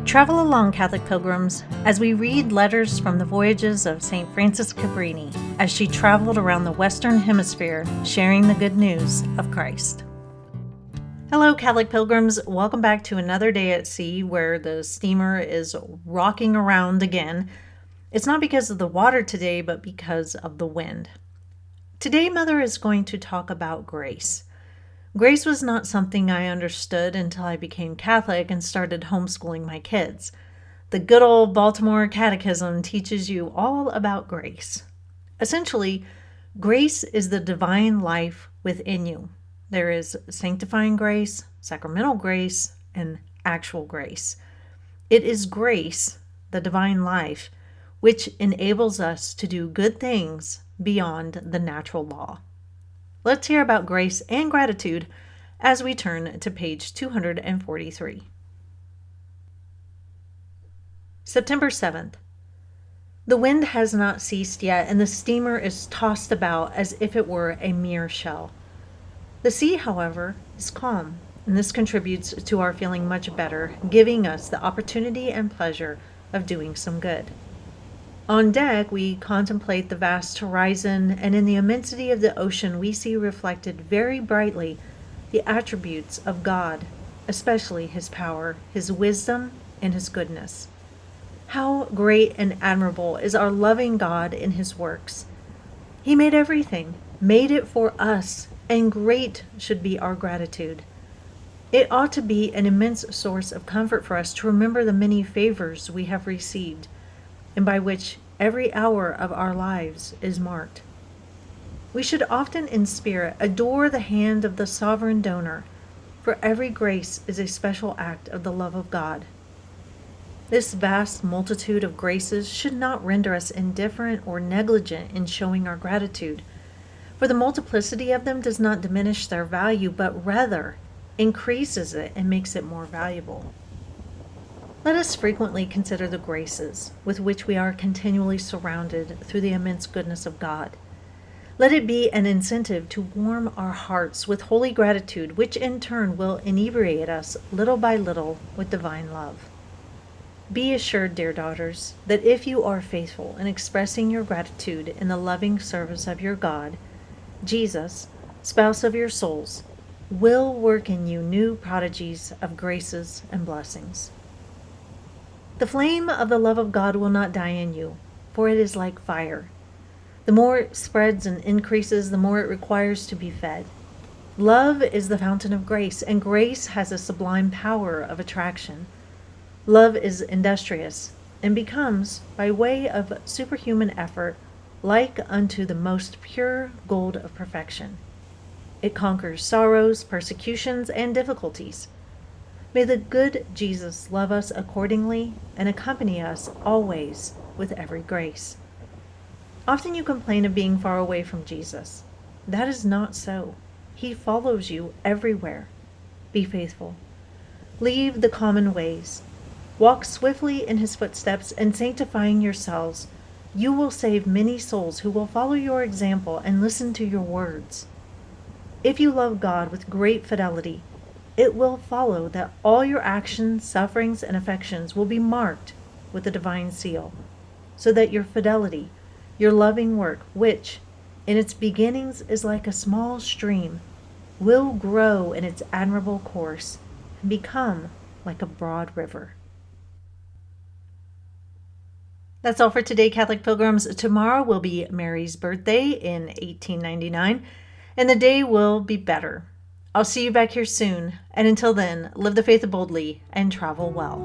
Travel along, Catholic pilgrims, as we read letters from the voyages of St. Frances Cabrini as she traveled around the Western Hemisphere sharing the good news of Christ. Hello, Catholic pilgrims. Welcome back to another day at sea where the steamer is rocking around again. It's not because of the water today, but because of the wind. Today, Mother is going to talk about grace. Grace was not something I understood until I became Catholic and started homeschooling my kids. The good old Baltimore Catechism teaches you all about grace. Essentially, grace is the divine life within you. There is sanctifying grace, sacramental grace, and actual grace. It is grace, the divine life, which enables us to do good things beyond the natural law. Let's hear about grace and gratitude as we turn to page 243. September 7th. The wind has not ceased yet, and the steamer is tossed about as if it were a mere shell. The sea, however, is calm, and this contributes to our feeling much better, giving us the opportunity and pleasure of doing some good. On deck, we contemplate the vast horizon, and in the immensity of the ocean, we see reflected very brightly the attributes of God, especially His power, His wisdom, and His goodness. How great and admirable is our loving God in His works. He made everything, made it for us, and great should be our gratitude. It ought to be an immense source of comfort for us to remember the many favors we have received, and by which every hour of our lives is marked. We should often in spirit adore the hand of the sovereign donor, for every grace is a special act of the love of God. This vast multitude of graces should not render us indifferent or negligent in showing our gratitude, for the multiplicity of them does not diminish their value, but rather increases it and makes it more valuable. Let us frequently consider the graces with which we are continually surrounded through the immense goodness of God. Let it be an incentive to warm our hearts with holy gratitude, which in turn will inebriate us little by little with divine love. Be assured, dear daughters, that if you are faithful in expressing your gratitude in the loving service of your God, Jesus, spouse of your souls, will work in you new prodigies of graces and blessings. The flame of the love of God will not die in you, for it is like fire. The more it spreads and increases, the more it requires to be fed. Love is the fountain of grace, and grace has a sublime power of attraction. Love is industrious, and becomes, by way of superhuman effort, like unto the most pure gold of perfection. It conquers sorrows, persecutions, and difficulties. May the good Jesus love us accordingly and accompany us always with every grace. Often you complain of being far away from Jesus. That is not so. He follows you everywhere. Be faithful. Leave the common ways. Walk swiftly in His footsteps, and sanctifying yourselves, you will save many souls who will follow your example and listen to your words. If you love God with great fidelity, it will follow that all your actions, sufferings, and affections will be marked with the divine seal, so that your fidelity, your loving work, which in its beginnings is like a small stream, will grow in its admirable course and become like a broad river. That's all for today, Catholic pilgrims. Tomorrow will be Mary's birthday in 1899, and the day will be better. I'll see you back here soon, and until then, live the faith boldly and travel well.